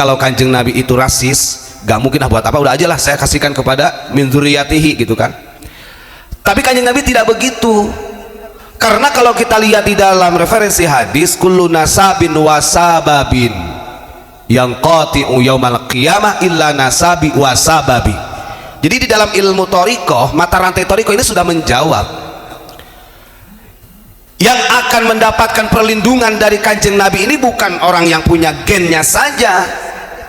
Kalau kanjeng Nabi itu rasis, gak mungkin buat apa, udah aja lah saya kasihkan kepada min dzurriyyatihi gitu kan. Tapi kanjeng Nabi tidak begitu, karena kalau kita lihat di dalam referensi hadis, kullu nasabin wasababin yang qati'u yaumal qiyamah illa nasabi wasababi. Jadi di dalam ilmu thariqah, mata rantai thariqah ini sudah menjawab, yang akan mendapatkan perlindungan dari kanjeng Nabi ini bukan orang yang punya gennya saja,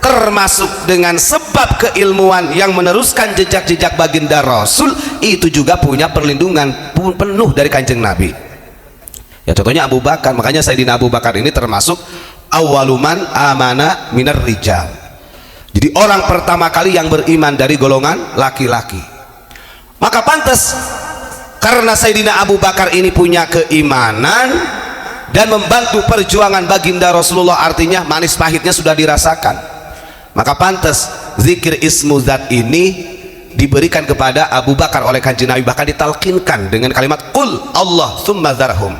termasuk dengan sebab keilmuan yang meneruskan jejak-jejak baginda Rasul, itu juga punya perlindungan penuh dari kanjeng Nabi. Ya contohnya Abu Bakar, makanya Sayyidina Abu Bakar ini termasuk awaluman amana minar rijal. Jadi orang pertama kali yang beriman dari golongan laki-laki. Maka pantas karena Sayyidina Abu Bakar ini punya keimanan dan membantu perjuangan baginda Rasulullah, artinya manis pahitnya sudah dirasakan, maka pantas zikir ismu zat ini diberikan kepada Abu Bakar oleh kanjeng Nabi, bahkan ditalkinkan dengan kalimat qul Allah tsumma dzarhum.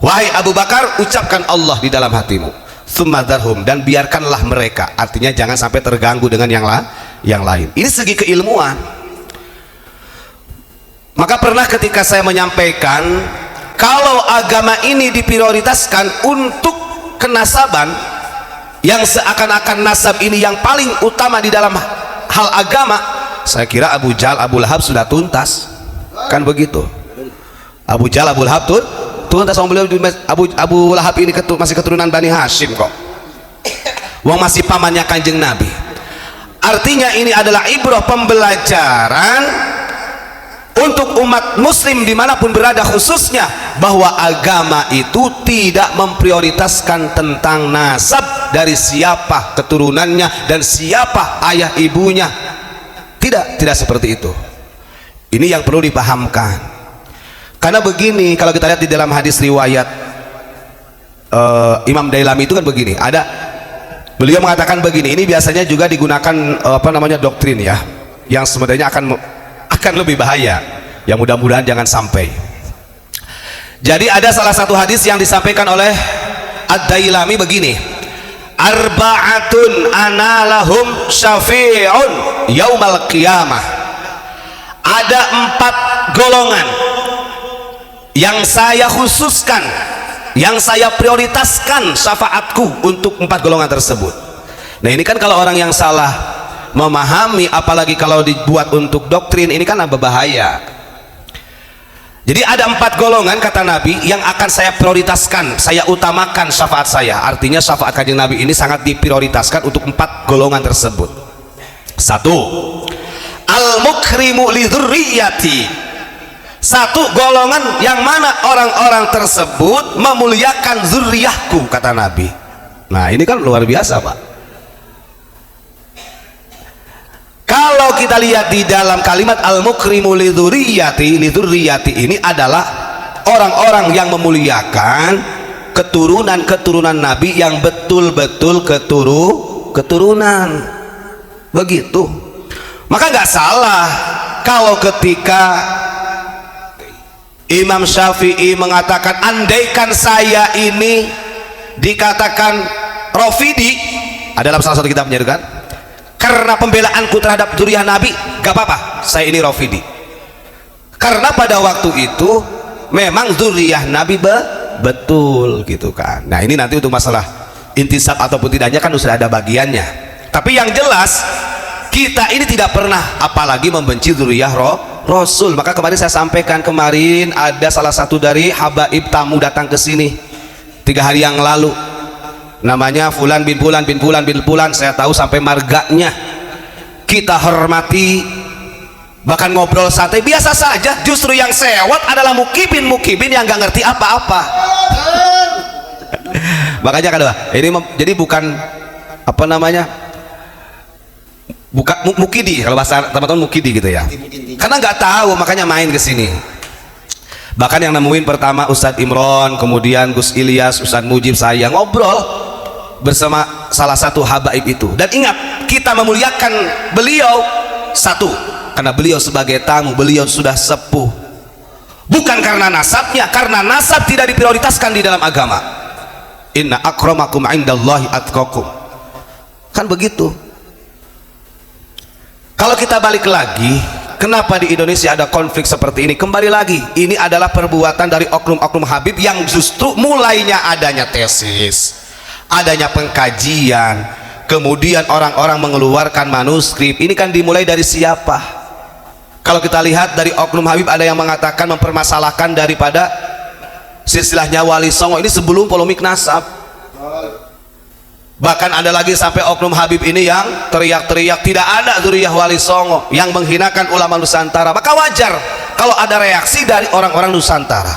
Wahai Abu Bakar, ucapkan Allah di dalam hatimu, tsumma dzarhum, dan biarkanlah mereka, artinya jangan sampai terganggu dengan yang lain. Ini segi keilmuan. Maka pernah ketika saya menyampaikan, kalau agama ini diprioritaskan untuk kenasaban, yang seakan-akan nasab ini yang paling utama di dalam hal agama, saya kira Abu Jahal, Abu Lahab sudah tuntas, kan begitu? Abu Jahal, Abu Lahab tuntas. Abu Lahab ini masih keturunan Bani Hashim kok, wong masih pamannya kanjeng Nabi. Artinya ini adalah ibrah, pembelajaran untuk umat muslim dimanapun berada, khususnya bahwa agama itu tidak memprioritaskan tentang nasab, dari siapa keturunannya dan siapa ayah ibunya. Tidak seperti itu. Ini yang perlu dipahamkan. Karena begini, kalau kita lihat di dalam hadis riwayat Imam Dailami itu kan begini, ada beliau mengatakan begini, ini biasanya juga digunakan doktrin ya, yang sebenarnya akan lebih bahaya, yang mudah-mudahan jangan sampai. Jadi ada salah satu hadis yang disampaikan oleh Ad-Dailami begini, arba'atun analahum syafi'un yaumal qiyamah. Ada 4 golongan yang saya khususkan, yang saya prioritaskan syafaatku untuk 4 golongan tersebut. Nah ini kan kalau orang yang salah memahami, apalagi kalau dibuat untuk doktrin, ini kan berbahaya. Jadi ada 4 golongan kata Nabi yang akan saya prioritaskan, saya utamakan syafaat saya. Artinya syafaat kanjeng Nabi ini sangat diprioritaskan untuk 4 golongan tersebut. 1, al-mukrimu li dzurriyyati. 1 golongan yang mana orang-orang tersebut memuliakan zuriyahku kata Nabi. Nah ini kan luar biasa Pak. Kalau kita lihat di dalam kalimat al-mukrimu li dzurriyyati ini adalah orang-orang yang memuliakan keturunan Nabi yang betul-betul keturunan. Begitu. Maka nggak salah kalau ketika Imam Syafi'i mengatakan, andaikan saya ini dikatakan Rafidi, adalah salah satu kitabnya kan, karena pembelaanku terhadap dzurriyyah Nabi, gak apa-apa saya ini Rafidi, karena pada waktu itu memang dzurriyyah Nabi betul gitu kan. Nah ini nanti untuk masalah intisab ataupun tidaknya kan sudah ada bagiannya, tapi yang jelas kita ini tidak pernah apalagi membenci dzurriyyah Rasul. Maka kemarin saya sampaikan, kemarin ada salah satu dari habaib tamu datang ke sini 3 hari yang lalu, namanya Fulan bin Fulan bin Fulan bin Fulan. Saya tahu sampai marganya, kita hormati, bahkan ngobrol santai biasa saja. Justru yang sewot adalah mukibin yang gak ngerti apa-apa. Makanya kan ini jadi bukan bukan mukidi, kalau bahasa teman-teman mukidi gitu ya, karena nggak tahu makanya main ke sini. Bahkan yang nemuin pertama Ustadz Imron, kemudian Gus Ilyas, Ustadz Mujib, saya ngobrol bersama salah satu habaib itu. Dan ingat, kita memuliakan beliau, 1, karena beliau sebagai tamu, beliau sudah sepuh, bukan karena nasabnya, karena nasab tidak diprioritaskan di dalam agama. Inna akramakum indallahi atqakum. Kan begitu. Kalau kita balik lagi, kenapa di Indonesia ada konflik seperti ini? Kembali lagi, ini adalah perbuatan dari oknum-oknum Habib yang justru mulainya adanya tesis, adanya pengkajian, kemudian orang-orang mengeluarkan manuskrip. Ini kan dimulai dari siapa? Kalau kita lihat dari oknum Habib, ada yang mengatakan mempermasalahkan daripada silsilahnya Wali Songo ini sebelum polemik nasab. Bahkan ada lagi sampai oknum Habib ini yang teriak-teriak tidak ada zuriyah Wali Songo, yang menghinakan ulama Nusantara. Maka wajar kalau ada reaksi dari orang-orang Nusantara,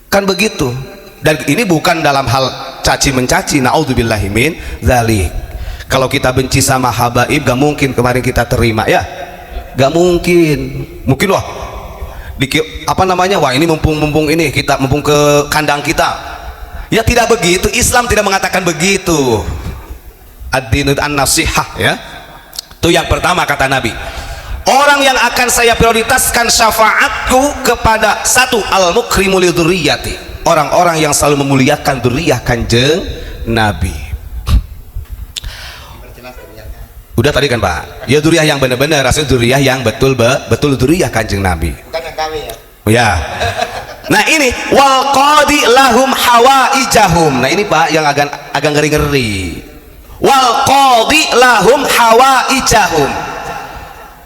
kan begitu. Dan ini bukan dalam hal caci mencaci, naudzubillahi min dzalik. Kalau kita benci sama habaib, gak mungkin kemarin kita terima, ya gak mungkin. Mungkin wah wah ini mumpung ini kita mumpung ke kandang kita. Ya tidak begitu, Islam tidak mengatakan begitu. Ad-dinu an-nasihah, ya. Itu yang pertama kata Nabi. Orang yang akan saya prioritaskan syafaatku kepada satu, al-mukrimu li dzurriyyati, orang-orang yang selalu memuliakan dzurriyyah Kanjeng Nabi. Udah tadi kan Pak, ya dzurriyyah yang benar-benar, rasanya dzurriyyah yang betul dzurriyyah Kanjeng Nabi. Bukan yang kami ya. Ya. Nah ini wal qadi lahum hawaijahum. Nah ini Pak yang agak ngeri-ngeri. Wal qadi lahum hawaijahum,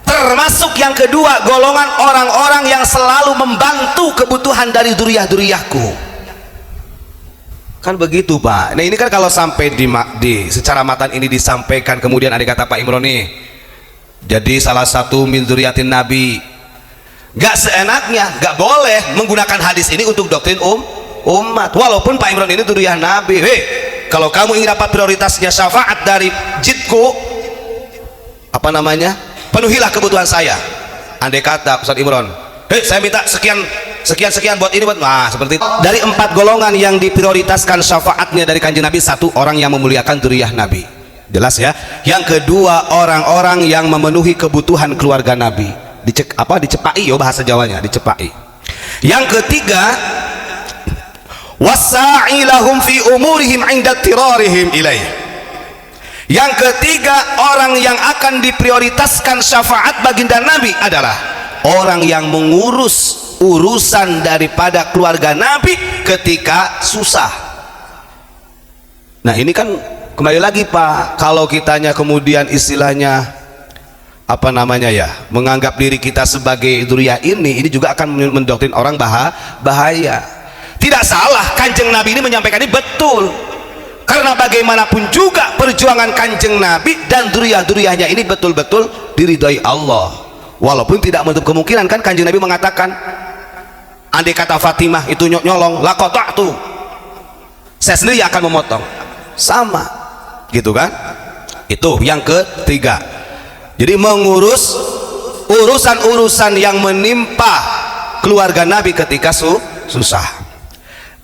termasuk yang kedua golongan orang-orang yang selalu membantu kebutuhan dari dzurriyyah-dzurriyyahku. Kan begitu Pak. Nah ini kan kalau sampai di secara matan ini disampaikan, kemudian ada kata Pak Imron nih, jadi salah satu min dzurriyyatin Nabi, gak seenaknya, gak boleh menggunakan hadis ini untuk doktrin umat. Walaupun Pak Imron ini dzurriyyah Nabi. Hei, kalau kamu ingin dapat prioritasnya syafaat dari jidku, penuhilah kebutuhan saya. Andai kata Ustaz Imron, hei saya minta sekian buat ini, buat seperti itu. Dari 4 golongan yang diprioritaskan syafaatnya dari Kanjeng Nabi, satu, orang yang memuliakan dzurriyyah Nabi. Jelas ya. Yang kedua, orang-orang yang memenuhi kebutuhan keluarga Nabi. Dicepai yo bahasa Jawanya, dicepai. Yang ketiga, wasa'i lahum fi umurihim 'inda tirarihim ilaih. Yang ketiga, orang yang akan diprioritaskan syafaat baginda Nabi adalah orang yang mengurus urusan daripada keluarga Nabi ketika susah. Nah ini kan kembali lagi Pak, kalau kitanya kemudian istilahnya menganggap diri kita sebagai dzurriyyah ini juga akan mendoktrin orang bahaya. Tidak salah, Kanjeng Nabi ini menyampaikan ini betul, karena bagaimanapun juga perjuangan Kanjeng Nabi dan dzurriyyah-dzurriyyahnya ini betul-betul diridhai Allah. Walaupun tidak menutup kemungkinan, kan Kanjeng Nabi mengatakan, andai kata Fatimah itu nyolong, laqata'tu, saya sendiri akan memotong. Sama gitu kan. Itu yang ketiga. Jadi mengurus urusan-urusan yang menimpa keluarga Nabi ketika susah.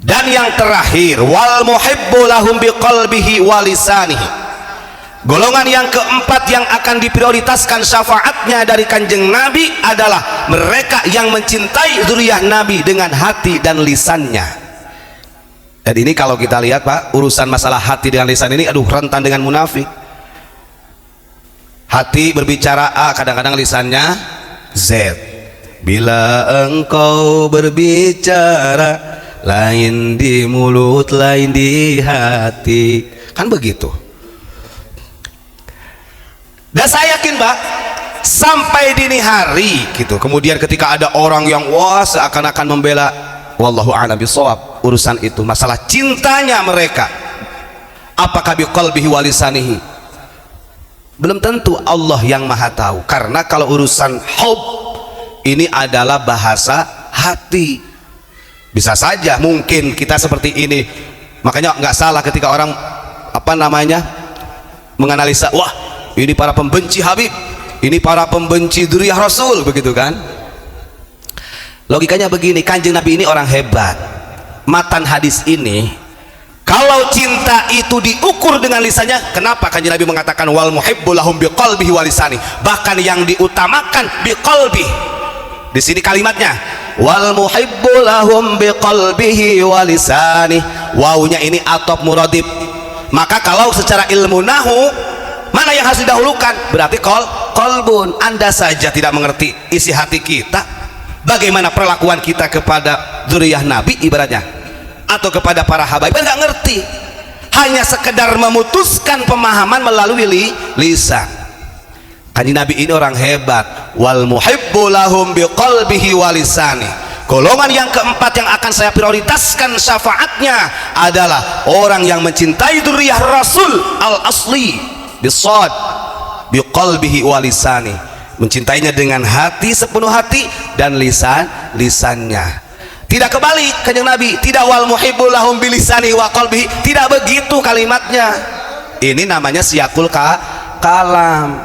Dan yang terakhir, wal muhibbu lahum biqalbihi wa lisanihi. Golongan yang keempat yang akan diprioritaskan syafaatnya dari Kanjeng Nabi adalah mereka yang mencintai dzurriyyah Nabi dengan hati dan lisannya. Dan ini kalau kita lihat Pak, urusan masalah hati dengan lisan ini rentan dengan munafik. Hati berbicara A, kadang-kadang lisannya Z. Bila engkau berbicara, lain di mulut, lain di hati. Kan begitu. Dan saya yakin Pak, sampai dini hari gitu, kemudian ketika ada orang yang seakan-akan membela, wallahu a'lam bishawab, urusan itu masalah cintanya mereka, apakah biqalbihi wa lisanihi, belum tentu Allah yang maha tahu. Karena kalau urusan hub ini adalah bahasa hati, bisa saja mungkin kita seperti ini. Makanya nggak salah ketika orang menganalisa, wah ini para pembenci Habib, ini para pembenci dzurriyyah Rasul, begitu kan. Logikanya begini, Kanjeng Nabi ini orang hebat. Matan hadis ini, kalau cinta itu diukur dengan lisannya, kenapa Kanjeng Nabi mengatakan wal muhibbu lahum biqalbihi wa lisani? Bahkan yang diutamakan biqalbi. Di sini kalimatnya wal muhibbu lahum biqalbihi wa lisani. Wawunya ini atop muradib. Maka kalau secara ilmu nahwu Mana yang harus didahulukan? Berarti kolbun. Anda saja tidak mengerti isi hati kita, bagaimana perlakuan kita kepada dzurriyyah Nabi ibaratnya, atau kepada para habaib, nggak ngerti. Hanya sekedar memutuskan pemahaman melalui lisan. Kanjeng Nabi ini orang hebat. Wal muhibbu lahum biqalbihi walisani. Golongan yang keempat yang akan saya prioritaskan syafaatnya adalah orang yang mencintai dzurriyyah Rasul al-asli bisad biqalbihi walisani, mencintainya dengan hati, sepenuh hati, dan lisannya. Tidak kebalik kanjeng Nabi, tidak wal muhibbul lahum bilisani wa qalbihi, tidak begitu kalimatnya. Ini namanya siyakul kalam.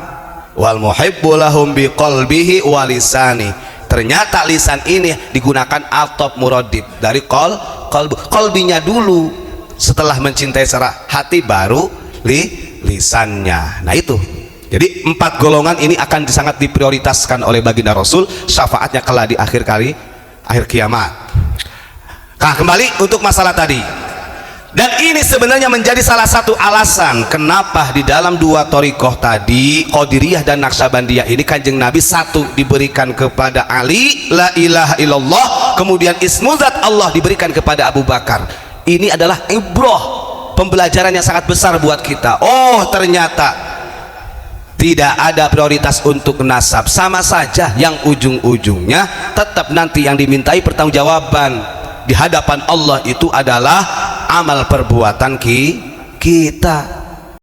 Wal muhibbul lahum biqalbihi wa lisani. Ternyata lisan ini digunakan atop muradib dari qalbinya dulu, setelah mencintai secara hati baru lisannya. Nah itu. Jadi 4 golongan ini akan sangat diprioritaskan oleh baginda Rasul syafaatnya kelak di akhir kiamat. Nah, kembali untuk masalah tadi. Dan ini sebenarnya menjadi salah satu alasan kenapa di dalam 2 thariqah tadi, Qadiriyah dan Naqsabandiyah ini, kanjeng Nabi satu diberikan kepada Ali, la ilaha illallah, kemudian ismu zat Allah diberikan kepada Abu Bakar. Ini adalah ibrah, pembelajaran yang sangat besar buat kita. Oh, ternyata tidak ada prioritas untuk nasab, sama saja yang ujung-ujungnya tetap nanti yang dimintai pertanggungjawaban di hadapan Allah itu adalah amal perbuatan kita.